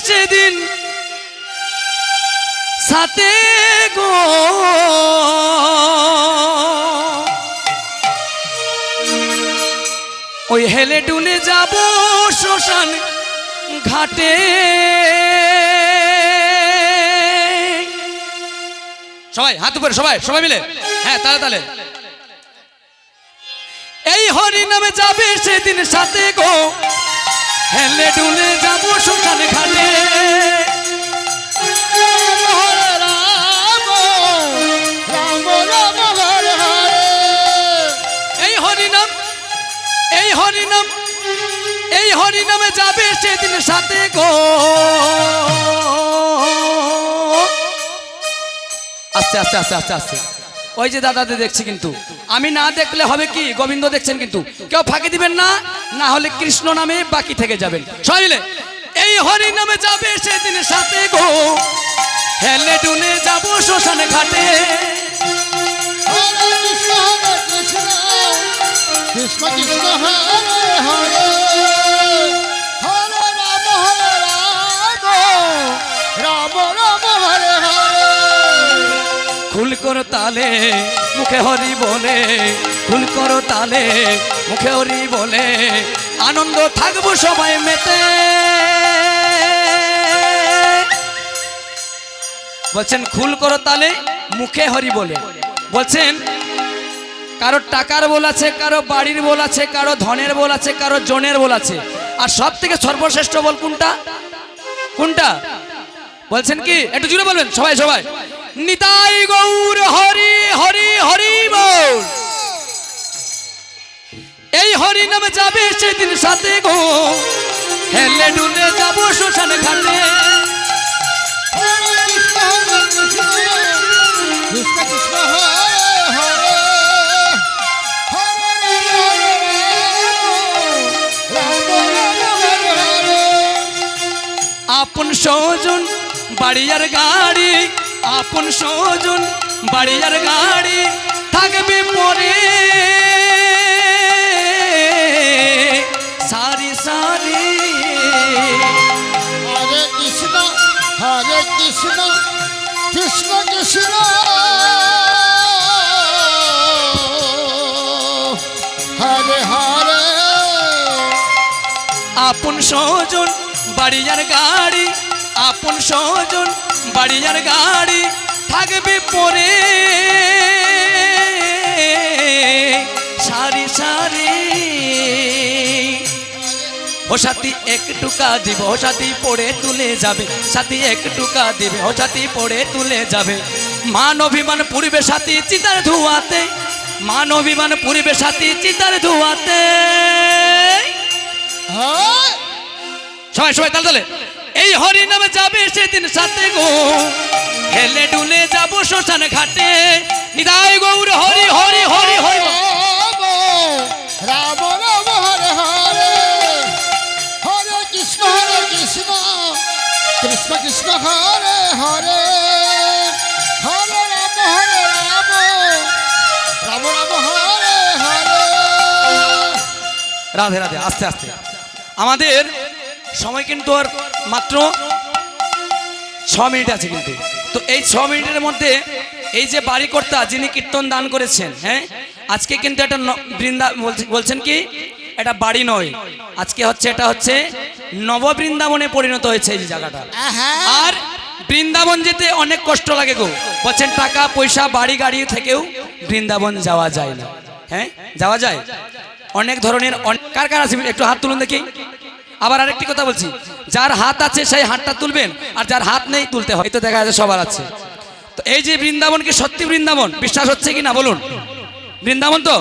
সেদিন সাথে গো ওই হেলে ডুলে যাব শ্মশান ঘাটে। সবাই হাত উপরে, সবাই সবাই মিলে, হ্যাঁ তালে তালে। এই হরি নামে যাবে সেদিন সাথে গো, হেলে ডুলে যাব শ্মশান ঘাটে। এই হরিনাম, এই হরিনাম, এই হরিনামে যাবে সেদিন সাথে গো। আস্তে আস্তে আস্তে আস্তে আস্তে। ওই যে দাদাদের দেখছি, কিন্তু আমি না দেখলে হবে কি, গোবিন্দ দেখছেন কিন্তু কেউ ফাঁকি দিবেন না, না হলে কৃষ্ণ নামে বাকি থেকে যাবেন। সবাই মিলে এই হরি নামে যাবে সেদিন সাথে গো, হেলে ডুলে যাব শ্মশান ঘাটে। কৃষ্ণ কৃষ্ণ হরে হরে, হরে রাম হরে রাম, রাম রাম হরে হরে। খুল করো তালে মুখে হরি বলে, খুল করো তালে মুখে হরি বলে, আনন্দ থাকবো সবাই মেতে। বলছেন খুল করো তালে মুখে হরি বলে। বলছেন কারো টাকার বল আছে, কারো বাড়ির বল আছে, কারো ধনের বল আছে, কারো জনের বল আছে, আর সব থেকে সর্বশ্রেষ্ঠ বল কোনটা? কোনটা বলছেন কি? একটু জুড়ে বলবেন সবাই সবাই। নিতাই গৌর হরি হরি হরি বল। এই হরি নামে যাবে সেদিন সাথে গো, হেলে ডুলে যাব শ্মশান ঘাটে। কৃষ্ণ কৃষ্ণ হরে হরে, হরে রাম রাম হরে হরে। আপন স্বজন বাড়িয়ার গাড়ি, আপন স্বজন বাড়িয়ার গাড়ি থাকবে পরে সারি সারি। হরে কৃষ্ণ হরে কৃষ্ণ, কৃষ্ণ কৃষ্ণ হরে হরে। আপন স্বজন বাড়িয়ার গাড়ি, আপন স্বজন বাড়িয়ার গাড়ি থাকবে পরে সারি সারি। ও সাথী একটু কাজ দিবে, ও সাথী পড়ে তুলে যাবে, সাথী একটু কাজ দিবে, ও সাথী পড়ে তুলে যাবে। মান অভিমান পুরিবে সাথী চিতার ধুয়াতে, মান অভিমান পুরিবে সাথী চিতার ধুয়াতে। সবাই সবাই তালে তালে। এই হরি নামে যাবে সেদিন সাথে গো, হেলে ডুলে যাব শ্মশান ঘাটে। নিতাই গৌর হরি হরি হরি হরি, রাম রাম হরে হরে, হরে কৃষ্ণ কৃষ্ণ কৃষ্ণ হরে হরে, হরে রাম হরে রাম, রাম রাম হরে হরে। রাধে রাধে। আস্তে আস্তে, আমাদের সময় কিন্তু আর মাত্র 6 মিনিট আছে কিন্তু। তো এই 6 মিনিটের মধ্যে এই যে বাড়ি কর্তা যিনি কীর্তন দান করেছেন, হ্যাঁ আজকে কিন্তু এটা বৃন্দা বলছেন কি, এটা বাড়ি নয়, আজকে হচ্ছে এটা হচ্ছে নববৃন্দাবনে পরিণত হয়েছে এই জায়গাটা। আর বৃন্দাবন যেতে অনেক কষ্ট লাগে গো। বলছেন টাকা পয়সা বাড়ি গাড়ি থেকেও বৃন্দাবন যাওয়া যায় না। হ্যাঁ যাওয়া যায়, অনেক ধরনের। কার কার আছে একটু হাত তুলুন দেখি। আবার আরেকটি কথা বলছি, যার হাত আছে সেই হাতটা তুলবেন, আর যার হাত নেই তুলতে হয়। তো দেখা যাচ্ছে সবার আছে। তো এই যে বৃন্দাবন কি সত্যি বৃন্দাবন? বিশ্বাস হচ্ছে কি না বলুন? বৃন্দাবন তো।